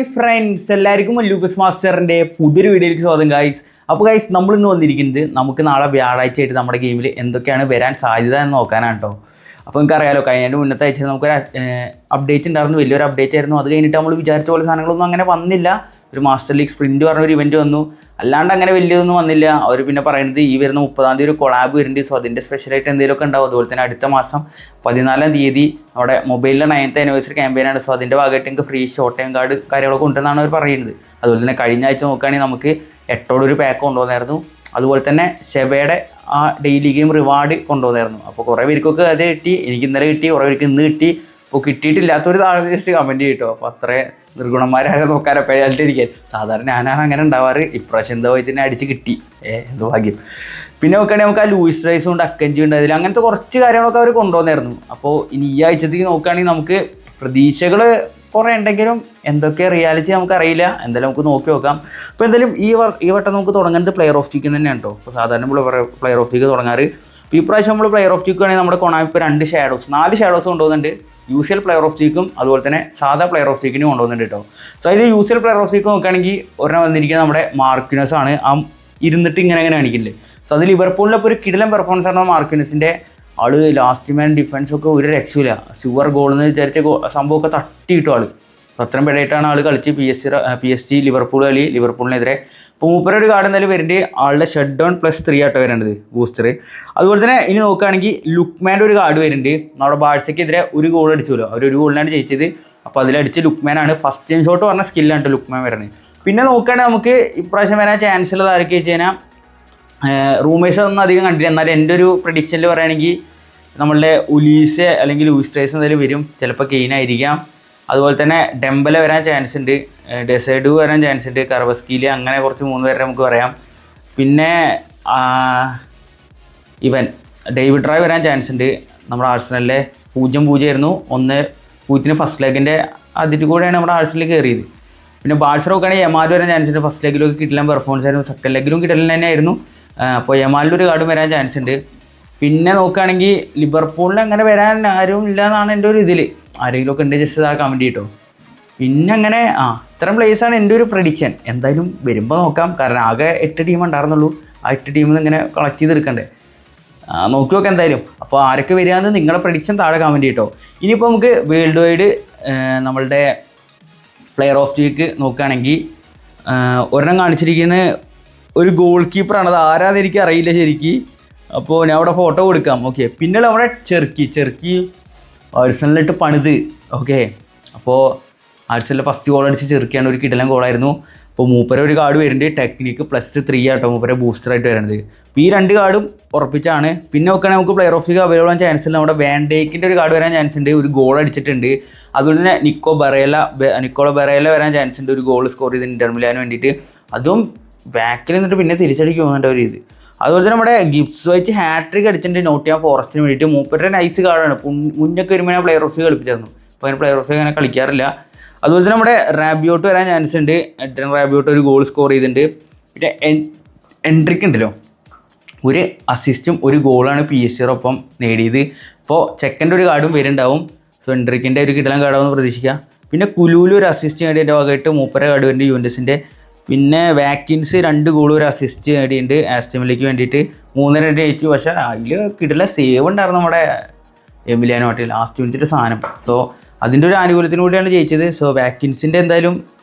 Hi friends, എല്ലാവർക്കും Lucas മാസ്റ്ററിൻ്റെ പുതിയൊരു വീഡിയോയിലേക്ക് സ്വാഗതം ഗൈസ്. അപ്പോൾ ഗൈസ്, നമ്മളിന്ന് വന്നിരിക്കുന്നത് നമുക്ക് നാളെ വ്യാഴാഴ്ചയായിട്ട് നമ്മുടെ ഗെയിമിൽ എന്തൊക്കെയാണ് വരാൻ സാധ്യത എന്ന് നോക്കാനാണ് കേട്ടോ. അപ്പോൾ നിങ്ങൾക്കറിയാലോ, കഴിഞ്ഞ മുന്നത്തെ ആഴ്ച നമുക്കൊരു അപ്ഡേറ്റ് ഉണ്ടായിരുന്നു, വലിയൊരു അപ്ഡേറ്റ് ആയിരുന്നു. അത് കഴിഞ്ഞിട്ട് നമ്മൾ വിചാരിച്ച പോലെ സാധനങ്ങളൊന്നും അങ്ങനെ വന്നില്ല. ഒരു മാസ്റ്റർ ലീഗ് സ്പ്രിൻറ്റ് പറഞ്ഞൊരു ഇവൻറ്റ് വന്നു, അല്ലാണ്ട് അങ്ങനെ വലിയതൊന്നും വന്നില്ല. അവർ പിന്നെ പറയുന്നത് ഈ വരുന്ന 30-ാം തീയതി ഒരു കൊളാബ് വരുന്നുണ്ട്. സോ അതിൻ്റെ സ്പെഷ്യലായിട്ട് എന്തെങ്കിലുമൊക്കെ ഉണ്ടാവും. അതുപോലെ തന്നെ അടുത്ത മാസം 14-ാം തീയതി അവിടെ മൊബൈലിലെ 9th ആനിവേഴ്സറി ക്യാമ്പയിനാണ്. സോ അതിൻ്റെ ഭാഗമായിട്ട് നിങ്ങൾക്ക് ഫ്രീ ഷോർട്ട് ടൈം കാർഡ് കാര്യങ്ങളൊക്കെ ഉണ്ടെന്നാണ് അവർ പറയുന്നത്. അതുപോലെ തന്നെ കഴിഞ്ഞ ആഴ്ച നോക്കുകയാണെങ്കിൽ നമുക്ക് 8 ഒരു പാക്ക് കൊണ്ടുവന്നായിരുന്നു. അതുപോലെ തന്നെ ഷെബയുടെ ആ ഡെയിലി ഗെയിം റിവാർഡ് കൊണ്ടുവന്നായിരുന്നു. അപ്പോൾ കുറേ പേർക്കൊക്കെ അത് കിട്ടി, എനിക്ക് ഇന്നലെ കിട്ടി, കുറേ പേർക്ക് ഇന്ന് കിട്ടി. അപ്പോൾ കിട്ടിയിട്ടില്ലാത്തൊരു താഴെ ജസ്റ്റ് കമൻറ്റ് ചെയ്തിട്ടോ. അപ്പോൾ അത്രേ നിർഗുണന്മാരെ നോക്കാനോ പേയാലിട്ടിരിക്കാൻ. സാധാരണ ഞാനാണ് അങ്ങനെ ഉണ്ടാവാറ്. ഇപ്രാവശ്യം എന്താ പോയി തന്നെ അടിച്ച് കിട്ടി, എന്തോ ഭാഗ്യം. പിന്നെ നോക്കുകയാണെങ്കിൽ നമുക്ക് ആ ലൂയിസ് റൈസും ഉണ്ട്, അക്കഞ്ചി ഉണ്ട്, അതിൽ അങ്ങനത്തെ കുറച്ച് കാര്യങ്ങളൊക്കെ അവർ കൊണ്ടുവന്നായിരുന്നു. അപ്പോൾ ഇനി ഈ ആഴ്ചത്തേക്ക് നോക്കുകയാണെങ്കിൽ നമുക്ക് പ്രതീക്ഷകൾ കുറേ ഉണ്ടെങ്കിലും എന്തൊക്കെ റിയാലിറ്റി നമുക്കറിയില്ല. എന്തായാലും നമുക്ക് നോക്കി നോക്കാം. അപ്പോൾ എന്തായാലും ഈ വട്ടം നമുക്ക് തുടങ്ങുന്നത് പ്ലെയർ ഓഫ് വീക്ക് തന്നെയാണ് കേട്ടോ. അപ്പോൾ സാധാരണ നമ്മൾ പ്ലെയർ ഓഫ് വീക്ക് തുടങ്ങാറ്. ഇപ്പോൾ ഈ പ്രാവശ്യം നമ്മൾ പ്ലെയർ ഓഫ് വീക്ക് ആണെങ്കിൽ നമ്മുടെ കൊണാമി ഇപ്പോൾ 4 ഷാഡോസ് കൊണ്ടുപോകുന്നുണ്ട്. യൂസിയൽ പ്ലെയർ ഓഫ് വീക്കും അതുപോലെ തന്നെ സാധാ പ്ലെയർ ഓഫ് വീക്കിനും കൊണ്ടുവന്നിട്ടുണ്ട് കേട്ടോ. സോ അതിൽ യൂസിയൽ പ്ലെയർ ഓഫ് വീക്ക് നോക്കുകയാണെങ്കിൽ ഒരെണ്ണം വന്നിരിക്കുന്നത് നമ്മുടെ മാർക്കിനസ് ആണ്. ആ ഇരുന്നിട്ട് ഇങ്ങനെ കാണിക്കില്ലേ. സോ അതിൽ ലിവർപൂളിലപ്പോൾ ഒരു കിടിലൻ പെർഫോമൻസ് ആണ് മാർക്കിനസിൻ്റെ. ആൾ ലാസ്റ്റ് മാൻ ഡിഫൻസൊക്കെ ഒരു രക്ഷയില്ല. ഷുവർ ഗോൾ എന്ന് വിചാരിച്ച സംഭവമൊക്കെ തട്ടി കിട്ടും ആൾ. അത്രയും പേടായിട്ടാണ് ആൾ കളിച്ച് PSG ലിവർപൂൾ കളി, ലിവർപൂളിനെതിരെ. ഇപ്പോൾ മൂപ്പരൊരു കാർഡ് എന്തായാലും വരുന്നുണ്ട്. ആളുടെ ഷട്ട് ഡൗൺ +3 ആട്ടോ വരേണ്ടത്, ബൂസ്റ്റർ. അതുപോലെ തന്നെ ഇനി നോക്കുകയാണെങ്കിൽ ലുക്മാൻ്റെ ഒരു കാർഡ് വരുന്നുണ്ട്. നമ്മുടെ ബാഴ്സയ്ക്കെതിരെ ഒരു ഗോൾ അടിച്ചല്ലോ, അവരൊരു ഗോളിനാണ് ജയിച്ചത്. അപ്പോൾ അതിലടിച്ച് ലുക്മാനാണ്. ഫസ്റ്റ് ടൈം ഷോട്ട് പറഞ്ഞ സ്കില്ലാണ് കേട്ടോ ലുക്മാൻ വരുന്നത്. പിന്നെ നോക്കുകയാണെങ്കിൽ നമുക്ക് ഇപ്രാവശ്യം വരാൻ ചാൻസ് ഉള്ളത് ആരൊക്കെ വെച്ച് കഴിഞ്ഞാൽ റൂമേഴ്സ് ഒന്നും അധികം കണ്ടില്ല. എന്നാലും എൻ്റെ ഒരു പ്രഡിക്ഷനിൽ പറയുകയാണെങ്കിൽ നമ്മളുടെ ഉലീസ് അല്ലെങ്കിൽ ലൂയിസ് റൈസ് എന്തായാലും വരും. ചിലപ്പോൾ കെയ്നായിരിക്കാം. അതുപോലെ തന്നെ ഡെംബല വരാൻ ചാൻസ് ഉണ്ട്, ഡെസേഡു വരാൻ ചാൻസ് ഉണ്ട്, കർവസ്കീല്, അങ്ങനെ കുറച്ച് 3 പേരെ നമുക്ക് പറയാം. പിന്നെ ഇവൻ ഡേവിഡ് റോയ് വരാൻ ചാൻസ് ഉണ്ട്. നമ്മുടെ ആഴ്സണലിലെ 0-0 ആയിരുന്നു, 1-0 ഫസ്റ്റ് ലെഗിൻ്റെ അതിൽ കൂടെയാണ് നമ്മുടെ ആഴ്സണലിൽ കയറിയത്. പിന്നെ ബാഴ്സ നോക്കുകയാണെങ്കിൽ യമാൽ വരാൻ ചാൻസ് ഉണ്ട്. ഫസ്റ്റ് ലെഗിലൊക്കെ കിട്ടില്ല പെർഫോമൻസ് ആയിരുന്നു, സെക്കൻഡ് ലെഗിലും കിട്ടലിൽ തന്നെയായിരുന്നു. അപ്പോൾ യമാലിലൊരു കാർഡും വരാൻ ചാൻസ് ഉണ്ട്. പിന്നെ നോക്കുകയാണെങ്കിൽ ലിവർപൂളിൽ അങ്ങനെ വരാൻ ആരും ഇല്ല എന്നാണ് എൻ്റെ ഒരു ഇതിൽ. ആരെങ്കിലുമൊക്കെ ഉണ്ട് ജസ്റ്റ് ആ കമൻറ്റ് ചെയ്തിട്ടോ. പിന്നെ അങ്ങനെ ഇത്തരം പ്ലേസാണ് എൻ്റെ ഒരു പ്രഡിക്ഷൻ. എന്തായാലും വരുമ്പോൾ നോക്കാം. കാരണം ആകെ 8 ടീം ഉണ്ടായിരുന്നുള്ളൂ. ആ 8 ടീമിൽ നിന്ന് ഇങ്ങനെ കളക്ട് ചെയ്തെടുക്കണ്ടേ. നോക്കി നോക്കാം എന്തായാലും. അപ്പോൾ ആരൊക്കെ വരികയെന്ന് നിങ്ങളുടെ പ്രഡിക്ഷൻ താഴെ കമൻറ്റ് ചെയ്തിട്ടോ. ഇനിയിപ്പോൾ നമുക്ക് വേൾഡ് വൈഡ് നമ്മളുടെ പ്ലെയർ ഓഫ് ദി വീക്ക് നോക്കുകയാണെങ്കിൽ ഒരെണ്ണം കാണിച്ചിരിക്കുന്നത് ഒരു ഗോൾ കീപ്പറാണ്. അത് ആരാന്ന് എനിക്ക് അറിയില്ല ശരിക്ക്. അപ്പോൾ ഞാൻ അവിടെ ഫോട്ടോ കൊടുക്കാം. ഓക്കെ. പിന്നെ നമ്മുടെ ചെറുക്കി ആഴ്സണലിട്ട് പണിത്. ഓക്കെ. അപ്പോൾ ആഴ്സണലിൽ ഫസ്റ്റ് ഗോൾ അടിച്ച് ചെറുക്കിയാണ്, ഒരു കിടലൻ ഗോളായിരുന്നു. അപ്പോൾ മൂപ്പര ഒരു കാർഡ് വരുന്നുണ്ട്, ടെക്നിക്ക് +3 ആട്ടോ മൂപ്പര ബൂസ്റ്ററായിട്ട് വരുന്നത്. അപ്പോൾ ഈ 2 കാർഡും ഉറപ്പിച്ചാണ്. പിന്നെ നോക്കുകയാണെങ്കിൽ നമുക്ക് പ്ലെയർ ഓഫ് ദി അവൈലബിൾ ആവാൻ ചാൻസ് ഉണ്ട്. നമ്മുടെ വാൻഡേക്കിൻ്റെ ഒരു കാർഡ് വരാൻ ചാൻസ് ഉണ്ട്, ഒരു ഗോൾ അടിച്ചിട്ടുണ്ട്. അതുപോലെ തന്നെ നിക്കോളോ ബെറേല വരാൻ ചാൻസ് ഉണ്ട്, ഒരു ഗോൾ സ്കോർ ചെയ്ത് ഇന്റർ മിലാന് വേണ്ടിയിട്ട്. അതും ബാക്കിൽ നിന്നിട്ട് പിന്നെ തിരിച്ചടിക്കും പോകുന്നുണ്ട് ഒരു ഇത്. അതുപോലെ തന്നെ നമ്മുടെ ഗിബ്സ് വെച്ച് ഹാട്രിക് അടിച്ചിട്ടുണ്ട് നോട്ടിംഗ്ഹാം ഫോറസ്റ്റിന് വേണ്ടിയിട്ട്. മൂപ്പരുടെ നൈസ് കാർഡാണ്. മുന്നൊക്കെ വരുമ്പോൾ ഞാൻ പ്ലെയർ ഓഫ് ദി കളിപ്പിച്ചായിരുന്നു. അപ്പോൾ അങ്ങനെ പ്ലെയർ ഓഫ് ദി അങ്ങനെ കളിക്കാറില്ല. അതുപോലെ തന്നെ നമ്മുടെ റാബിയോട്ട് വരാൻ ചാൻസ് ഉണ്ട്. റാബിയോട്ട് ഒരു ഗോൾ സ്കോർ ചെയ്തിട്ടുണ്ട്. പിന്നെ എൻട്രിക്ക് ഉണ്ടല്ലോ, ഒരു അസിസ്റ്റും ഒരു ഗോളാണ് PSG നേടിയത്. അപ്പോൾ ചെക്കൻ്റെ ഒരു കാർഡും വരുന്നുണ്ടാവും. സോ എൻട്രിക്കിൻ്റെ ഒരു കിടലൻ കാർഡാവുമെന്ന് പ്രതീക്ഷിക്കുക. പിന്നെ കുലൂല് ഒരു അസിസ്റ്റ് നേടിയതിൻ്റെ ഭാഗമായിട്ട് മൂപ്പര കാർഡ് വരുന്നുണ്ട് യുവൻറ്റസിൻ്റെ. പിന്നെ വാക്കിൻസ് 2 ഗോൾ ഒരു അസിസ്റ്റ് നേടിയിട്ടുണ്ട് ആസ്റ്റൺ വില്ലയ്ക്ക് വേണ്ടിയിട്ട്. 3-2 ജയിച്ചു. പക്ഷേ അതിൽ കിടല സേവ് ഉണ്ടായിരുന്നു നമ്മുടെ എമിലിയാനോ മാർട്ടിനസ്, ലാസ്റ്റ് മിനിറ്റിൻ്റെ സാധനം. സോ അതിൻ്റെ ഒരു ആനുകൂല്യത്തിന് കൂടിയാണ് ജയിച്ചത്. സോ വാക്കിൻസിൻ്റെ എന്തായാലും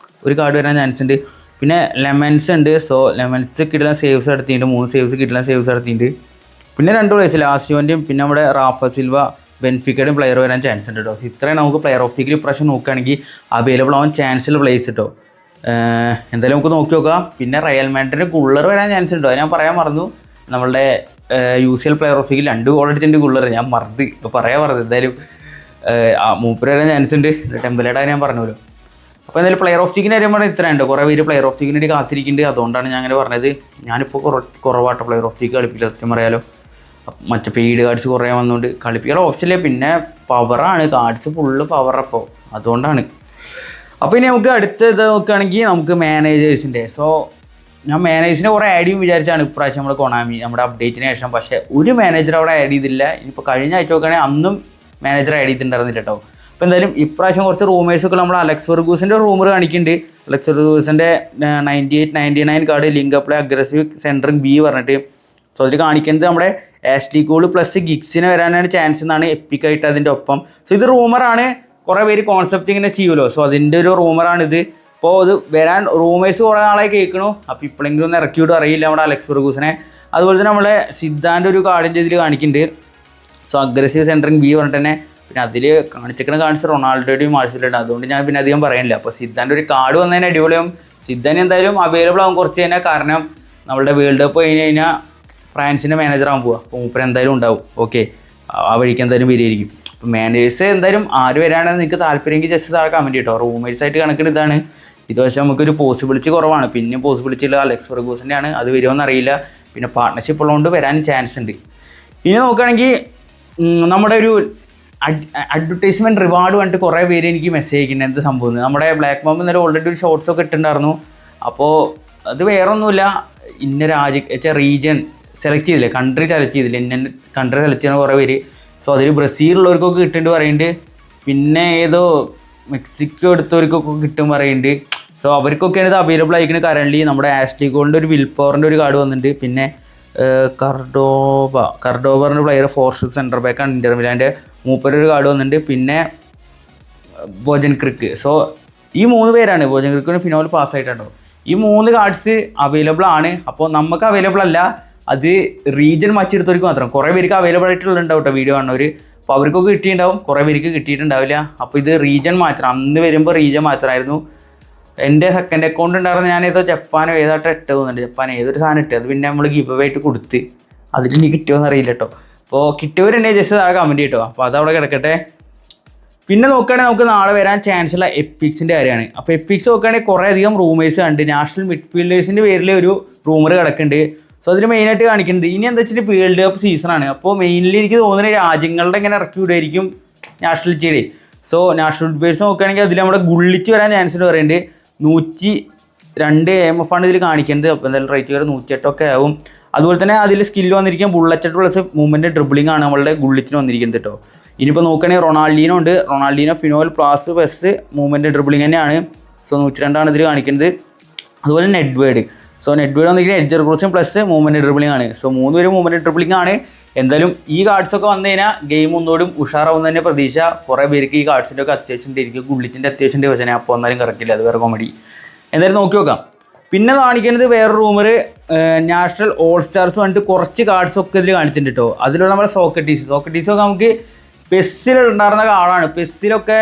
ഒരു കാർഡ് വരാൻ ചാൻസ് ഉണ്ട്. പിന്നെ ലെമൻസ് ഉണ്ട്. സോ ലെമൻസ് കിടല സേവ്സ് നടത്തിയിട്ടുണ്ട്, 3 കിടല സേവ്സ് നടത്തിയിട്ടുണ്ട്. പിന്നെ 2 പ്ലേയേഴ്സ് ലാസിയോൻ്റെയും പിന്നെ നമ്മുടെ റാഫ സിൽവ ബെൻഫിക്കയുടെയും പ്ലെയർ വരാൻ ചാൻസ് ഉണ്ട് കേട്ടോ. സോ ഇത്രയും നമുക്ക് പ്ലെയർ ഓഫ് ദി വീക്കിൽ ഇപ്രാവശ്യം നോക്കുകയാണെങ്കിൽ അവൈലബിൾ ആവാൻ ചാൻസുള്ള പ്ലേസ് കേട്ടോ. എന്തായാലും നമുക്ക് നോക്കി നോക്കാം. പിന്നെ റയൽ മാഡ്രിഡിന് ഗുള്ളർ വരാൻ ചാൻസ് ഉണ്ടോ, അത് ഞാൻ പറയാൻ മറന്നു. നമ്മളുടെ UCL പ്ലെയർ ഓഫ് ദി വീക്കിൽ 2 ഗോൾ അടിച്ചിട്ടുണ്ട് ഗുള്ളർ, ഞാൻ മറന്ന് ഇപ്പോൾ പറയാൻ മറന്നു. എന്തായാലും മൂപ്പര് വരാൻ ചാൻസ് ഉണ്ട്. ടെമ്പലേഡ് ഞാൻ പറഞ്ഞല്ലോ. അപ്പോൾ എന്തായാലും പ്ലെയർ ഓഫ് ദി വീക്കിന് കാര്യം പറഞ്ഞാൽ ഇത്രയുണ്ട്. കുറേ പേര് പ്ലെയർ ഓഫ് ദി വീക്കിന് വേണ്ടി കാത്തിരിക്കുന്നുണ്ട്. അതുകൊണ്ടാണ് ഞാൻ അങ്ങനെ പറഞ്ഞത്. ഞാനിപ്പോൾ കുറവാട്ടോ പ്ലെയർ ഓഫ് ദി വീക്ക് കളിപ്പിക്കില്ല, സത്യം പറയാലോ. മറ്റേ പെയ്ഡ് കാർഡ്സ് കുറേ വന്നുകൊണ്ട് കളിപ്പിക്കാൻ ഓപ്ഷനില്ല. പിന്നെ പവറാണ്, കാർഡ്സ് ഫുള്ള് പവറപ്പോൾ, അതുകൊണ്ടാണ്. അപ്പോൾ ഇനി നമുക്ക് അടുത്തത് നോക്കുകയാണെങ്കിൽ നമുക്ക് മാനേജേഴ്സിൻ്റെ. സോ ഞാൻ മാനേജറിനെ കുറേ ആഡ് ചെയ്യും വിചാരിച്ചാണ് ഇപ്രാവശ്യം നമ്മുടെ കൊണാമി നമ്മുടെ അപ്ഡേറ്റിന് ശേഷം. പക്ഷേ ഒരു മാനേജർ അവിടെ ആഡ് ചെയ്തില്ല. ഇനിയിപ്പോൾ കഴിഞ്ഞ ആഴ്ച നോക്കുകയാണെങ്കിൽ അന്നും മാനേജർ ആഡ് ചെയ്തിട്ടുണ്ടായിരുന്നില്ല കേട്ടോ. അപ്പോൾ എന്തായാലും ഇപ്രാവശ്യം കുറച്ച് റൂമേഴ്സൊക്കെ നമ്മൾ അലക്സ് ഫെർഗൂസിൻ്റെ റൂമർ കാണിക്കുന്നുണ്ട്. അലക്സ് ഫെർഗൂസിൻ്റെ 98, 99 card link apply aggressive centring B പറഞ്ഞിട്ട്. സോ അതിൽ കാണിക്കുന്നത് നമ്മുടെ ആഷ്ലി കോൾ പ്ലസ് ഗിഗ്സിന് വരാനാണ് ചാൻസ് എന്നാണ് എപ്പിക്കായിട്ട് അതിൻ്റെ ഒപ്പം. സോ ഇത് റൂമറാണ്, കുറേ പേര് കോൺസെപ്റ്റ് ഇങ്ങനെ ചെയ്യുമല്ലോ. സോ അതിൻ്റെ ഒരു റൂമറാണിത്. അപ്പോൾ അത് വരാൻ റൂമേഴ്സ് കുറേ നാളായി കേൾക്കണു. അപ്പോൾ ഇപ്പോഴെങ്കിലും ഒന്ന് ഇറക്കിയിട്ട് അറിയില്ല നമ്മുടെ അലക്സ് ഫെർഗൂസിനെ. അതുപോലെ തന്നെ നമ്മളെ സിദ്ധാൻ്റെ ഒരു കാർഡിൻ്റെ ഇതിൽ കാണിക്കുന്നുണ്ട്. സോ അഗ്രസീവ് സെൻറ്ററിങ് ബി പറഞ്ഞിട്ട് തന്നെ. പിന്നെ അതിൽ കാണിച്ച റൊണാൾഡോയുടെയും മാർസിലുണ്ട്. അതുകൊണ്ട് ഞാൻ പിന്നെ അധികം പറയാനില്ല. അപ്പോൾ സിദ്ധാൻ്റെ ഒരു കാർഡ് വന്നതിന് അടിപൊളിയാവും. സിദ്ധാൻ എന്തായാലും അവൈലബിൾ ആകും കുറച്ച് കഴിഞ്ഞാൽ. കാരണം നമ്മളുടെ വേൾഡ് കപ്പ് കഴിഞ്ഞ് കഴിഞ്ഞാൽ ഫ്രാൻസിൻ്റെ മാനേജറാകാൻ പോവുക. അപ്പോൾ മൂപ്പർ എന്തായാലും ഉണ്ടാവും. ഓക്കെ, ആ വഴിക്ക് എന്തായാലും വരികയായിരിക്കും. അപ്പോൾ മാനേജേഴ്സ് എന്തായാലും ആര് വരാണെന്ന് നിങ്ങൾക്ക് താല്പര്യമെങ്കിൽ ജസ്റ്റ് താഴെ കമൻറ്റ് ചെയ്യട്ടോ. റൂമേഴ്സായിട്ട് കണക്കിന് ഇതാണ്. ഇത് പക്ഷേ നമുക്കൊരു പോസിബിലിറ്റി കുറവാണ്. പിന്നെയും പോസിബിലിറ്റി ഉള്ള അലക്സ് ഫെർഗൂസിൻ്റെ ആണ്. അത് വരുമോയെന്ന് അറിയില്ല. പിന്നെ പാർട്ട്ണർഷിപ്പ് ഉള്ളതുകൊണ്ട് വരാൻ ചാൻസ് ഉണ്ട്. ഇനി നോക്കുകയാണെങ്കിൽ നമ്മുടെ ഒരു അഡ്വർടൈസ്മെൻറ്റ് റിവാർഡ് പറഞ്ഞിട്ട് കുറേ പേര് എനിക്ക് മെസ്സേജ് അയക്കുന്നത് എന്ത് സംഭവം. നമ്മുടെ ബ്ലാക്ക് മം ഇന്നലെ ഓൾറെഡി ഒരു ഷോർട്സൊക്കെ ഇട്ടിട്ടുണ്ടായിരുന്നു. അപ്പോൾ അത് വേറെ ഒന്നുമില്ല, ഇന്ന റീജിയൻ സെലക്ട് ചെയ്തില്ലേ, കൺട്രി സെലക്ട് ചെയ്തില്ലേ, ഇന്ന കൺട്രി സെലക്ട് ചെയ്യുന്ന കുറേ പേര്. സോ അതിൽ ബ്രസീലുള്ളവർക്കൊക്കെ കിട്ടുന്നുണ്ട് പറയുന്നുണ്ട്. പിന്നെ ഏതോ മെക്സിക്കോ എടുത്തവർക്കൊക്കെ കിട്ടും പറയുന്നുണ്ട്. സോ അവർക്കൊക്കെയാണ് ഇത് അവൈലബിൾ ആയിരിക്കുന്നത് കറൻറ്റ്ലി. നമ്മുടെ ആഷ്ലി കോളിൻ്റെ ഒരു വിൽ പവറിൻ്റെ ഒരു കാർഡ് വന്നിട്ടുണ്ട്. പിന്നെ കർഡോബറിൻ്റെ പ്ലെയർ ഫോർസ് സെൻറ്റർ ബാക്കാണ് ഇൻ്റർ മിലാൻ്റെ, മൂപ്പരൊരു കാർഡ് വന്നിട്ടുണ്ട്. പിന്നെ ബോജൻ ക്രിക്ക്. സോ ഈ 3 പേരാണ്. ബോജൻ ക്രിക്കിന് ഫിനോൽ പാസ്സായിട്ടുണ്ടോ. ഈ 3 കാർഡ്സ് അവൈലബിൾ ആണ്. അപ്പോൾ നമുക്ക് അവൈലബിൾ അല്ല, അത് റീജിയൻ മാച്ച് എടുത്തവർക്ക് മാത്രം. കുറേ പേർക്ക് അവൈലബിൾ ആയിട്ടുള്ളുണ്ടാവും കേട്ടോ വീഡിയോ കാണുന്നവർ. അപ്പോൾ അവർക്കൊക്കെ കിട്ടിയിട്ടുണ്ടാവും, കുറേ പേർക്ക് കിട്ടിയിട്ടുണ്ടാവില്ല. അപ്പോൾ ഇത് റീജിയൻ മാത്രം. അന്ന് വരുമ്പോൾ റീജിയൻ മാത്രമായിരുന്നു. എൻ്റെ സെക്കൻഡ് അക്കൗണ്ട് ഉണ്ടായിരുന്ന ഞാൻ ഏതോ ജപ്പാനോ ഏതായിട്ട് ഇട്ട് പോകുന്നുണ്ട്. ജപ്പാൻ ഏതൊരു സാധനം ഇട്ട്, അത് പിന്നെ നമ്മൾ ഗിവ് അവേ ആയിട്ട് കൊടുത്ത്. അതിൽ ഇനി കിട്ടുമോയെന്ന് അറിയില്ല കേട്ടോ. അപ്പോൾ കിട്ടിയവരുണ്ടെങ്കിൽ ജസ്റ്റ് താഴെ കമൻറ്റ് ചെയ്യട്ടോ. അപ്പോൾ അതവിടെ കിടക്കട്ടെ. പിന്നെ നോക്കുകയാണെങ്കിൽ നമുക്ക് നാളെ വരാൻ ചാൻസ് ഉള്ള എപ്പിക്സിൻ്റെ കാര്യമാണ്. അപ്പോൾ എപ്പിക്സ് നോക്കുകയാണെങ്കിൽ കുറേ അധികം റൂമേഴ്സ് കണ്ട്. നാഷണൽ മിഡ്ഫീൽഡേഴ്സിൻ്റെ പേരിൽ ഒരു റൂമർ കിടക്കുന്നുണ്ട്. സോ അതിൽ മെയിനായിട്ട് കാണിക്കുന്നത് ഇനി എന്താ വെച്ചിട്ട് വേൾഡ് കപ്പ് സീസണാണ്. അപ്പോൾ മെയിൻലി എനിക്ക് തോന്നുന്ന രാജ്യങ്ങളുടെ ഇങ്ങനെ ഇറക്കി വിടുമായിരിക്കും നാഷണാലിറ്റിയുടെ. സോ നാഷണൽ പ്ലേയേഴ്സ് നോക്കുകയാണെങ്കിൽ അതിൽ നമ്മുടെ ഗുള്ളിച്ച് വരാൻ ചാൻസ് ഉണ്ട് പറയുന്നുണ്ട്. 102 AMF ആണ് ഇതിൽ കാണിക്കുന്നത്. അപ്പോൾ എന്തായാലും റേറ്റ് വരെ 108 ആവും. അതുപോലെ തന്നെ അതിൽ സ്കില്ല് വന്നിരിക്കും ബുള്ളറ്റ് പ്ലസ് മൂവ്മെൻറ്റ് ഡ്രിബിളിംഗ് ആണ് നമ്മളുടെ ഗുള്ളിച്ചിന് വന്നിരിക്കുന്നത് കേട്ടോ. ഇനിയിപ്പോൾ നോക്കുകയാണെങ്കിൽ റൊണാൾഡീനോ ഉണ്ട്. റൊണാൾഡീനോ ഫിനോൽ പ്ലാസ് പ്ലസ് മൂവ്മെൻറ്റ് ഡ്രിബിളിംഗ് തന്നെയാണ്. സോ 102 ഇതിൽ കാണിക്കുന്നത്. അതുപോലെ നെഡ്വേഡ്. സോ നെഡ്വേഡ് വന്നിരിക്കുന്നത് Edgar crossing plus movement dribbling ആണ്. സോ 3 പേരും മൂവ്മെൻറ്റ് ഡ്രിബിളിംഗ് ആണ്. എന്തായാലും ഈ കാർഡ്സൊക്കെ വന്നു കഴിഞ്ഞാൽ ഗെയിം ഒന്നുകൂടും ഉഷാറാവുന്ന തന്നെ പ്രതീക്ഷ. കുറേ പേർക്ക് ഈ കാർഡ്സിൻ്റെ ഒക്കെ അത്യാവശ്യം ഇരിക്കും. ഗുള്ളിച്ചിൻ്റെ അത്യാവശ്യം ദിവസം അപ്പോൾ വന്നാലും കറക്റ്റില്ല, അത് വേറെ കോമഡി. എന്തായാലും നോക്കി നോക്കാം. പിന്നെ കാണിക്കുന്നത് വേറെ റൂമർ നാഷണൽ ഓൾ സ്റ്റാർസ് പറഞ്ഞിട്ട് കുറച്ച് കാർഡ്സൊക്കെ ഇതിൽ കാണിച്ചിട്ടുണ്ട് കേട്ടോ. അതിലുള്ള നമ്മുടെ സോക്കറ്റീസൊക്കെ നമുക്ക് പെസ്സിലുണ്ടായിരുന്ന കാർഡാണ്. പെസ്സിലൊക്കെ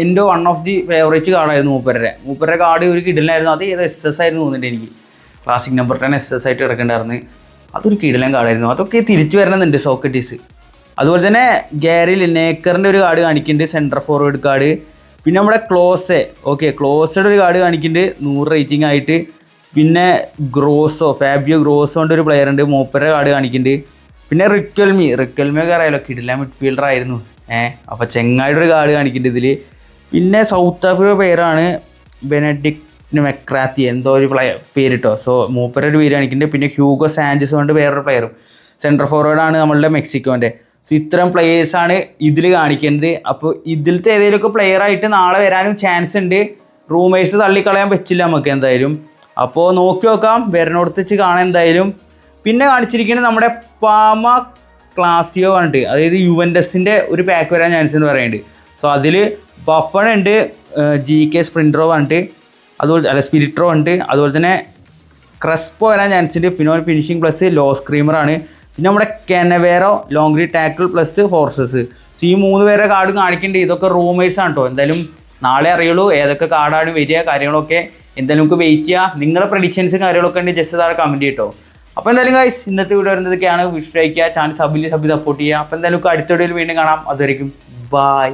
എൻ്റെ വൺ ഓഫ് ദി ഫേവറേറ്റ് കാർഡായിരുന്നു മൂപ്പരുടെ കാർഡ് ഒരു കിടലായിരുന്നു. അത് ഏത് SS ആയിരുന്നു തോന്നുന്നുണ്ട് എനിക്ക്. ക്ലാസിക് നമ്പർ 10 SS ആയിട്ട് കിടക്കേണ്ടായിരുന്നു. അതൊരു കിടലൻ കാർഡായിരുന്നു. അതൊക്കെ തിരിച്ചു വരണമെന്നുണ്ട് സോക്കറ്റീസ്. അതുപോലെ തന്നെ ഗാരി ലിനേക്കറിൻ്റെ ഒരു കാർഡ് കാണിക്കുന്നുണ്ട്, സെൻറ്റർ ഫോർവേഡ് കാർഡ്. പിന്നെ നമ്മുടെ ക്ലോസയുടെ ഒരു കാർഡ് കാണിക്കുന്നുണ്ട് 100 റേറ്റിംഗ് ആയിട്ട്. പിന്നെ ഫാബിയോ ഗ്രോസോൻ്റെ ഒരു പ്ലെയർ ഉണ്ട്, മൂപ്പരുടെ കാർഡ് കാണിക്കുന്നുണ്ട്. പിന്നെ റിക്കൽമിയൊക്കെ അറിയാലോ, കിടിലൻ മിഡ്ഫീൽഡർ ആയിരുന്നു. അപ്പോൾ ചെങ്ങായിയുടെ ഒരു കാർഡ് കാണിക്കുന്നുണ്ട് ഇതിൽ. പിന്നെ സൗത്ത് ആഫ്രിക്ക പ്ലെയറാണ് ബെനഡിക്ട് മെക്രാത്തി എന്തോ ഒരു പേര് കേട്ടോ. സോ മൂപ്പര ഒരു പേര് കാണിക്കുന്നുണ്ട്. പിന്നെ ഹ്യൂഗോ സാഞ്ചസ് കൊണ്ട് വേറൊരു പ്ലെയറും സെൻട്രൽ ഫോർവേഡാണ് നമ്മളുടെ മെക്സിക്കോൻ്റെ. സോ ഇത്തരം പ്ലെയേഴ്സാണ് ഇതിൽ കാണിക്കുന്നത്. അപ്പോൾ ഇതിലത്തെ ഏതെങ്കിലുമൊക്കെ പ്ലെയറായിട്ട് നാളെ വരാനും ചാൻസ് ഉണ്ട്. റൂമേഴ്സ് തള്ളിക്കളയാൻ പറ്റില്ല നമുക്ക് എന്തായാലും. അപ്പോൾ നോക്കി നോക്കാം, വരണോടത്ത് വെച്ച് കാണാൻ എന്തായാലും. പിന്നെ കാണിച്ചിരിക്കുന്നത് നമ്മുടെ പാമ ക്ലാസിയോ പറഞ്ഞിട്ട്, അതായത് യുവൻറ്റസിൻ്റെ ഒരു പാക്ക് വരാൻ ചാൻസ് എന്ന് പറയുന്നുണ്ട്. സോ അതിൽ ബഫൺ ഉണ്ട്, GK സ്പ്രിൻറ്ററോ പറഞ്ഞിട്ട്, അതുപോലെ സ്പിരിട്രോ ഉണ്ട്. അതുപോലെ തന്നെ ക്രസ്പോ വരാൻ ചാൻസ് ഉണ്ട്. ഫിനോൽ ഫിനിഷിംഗ് പ്ലസ് ലോ സ്ക്രീമറാണ്. പിന്നെ നമ്മുടെ കെനവേറോ ലോങ് റീ ടാക്കിൾ പ്ലസ് ഫോർസസ്. സോ ഈ 3 പേരെ കാർഡ് കാണിക്കേണ്ടത്. ഇതൊക്കെ റൂമേഴ്സാണ് കേട്ടോ. എന്തായാലും നാളെ അറിയുള്ളൂ ഏതൊക്കെ കാർഡാണ് വരിക കാര്യങ്ങളൊക്കെ. എന്തായാലും നമുക്ക് വെയിറ്റ് ചെയ്യാം. നിങ്ങളുടെ പ്രഡിക്ഷൻസും കാര്യങ്ങളൊക്കെ ഉണ്ട് ജസ്റ്റ് താഴെ കമൻറ്റ് ചെയ്യട്ടോ. അപ്പോൾ എന്തായാലും ഗൈസ് ഇന്നത്തെ വീഡിയോ വരുന്നതൊക്കെയാണ്. വിഷ് അയക്കുക, ചാനൽ സപ്പോർട്ട് ചെയ്യുക. അപ്പോൾ എന്തായാലും അടുത്ത വീഡിയോയിൽ വീണ്ടും കാണാം. അതുവരെയും ബൈ.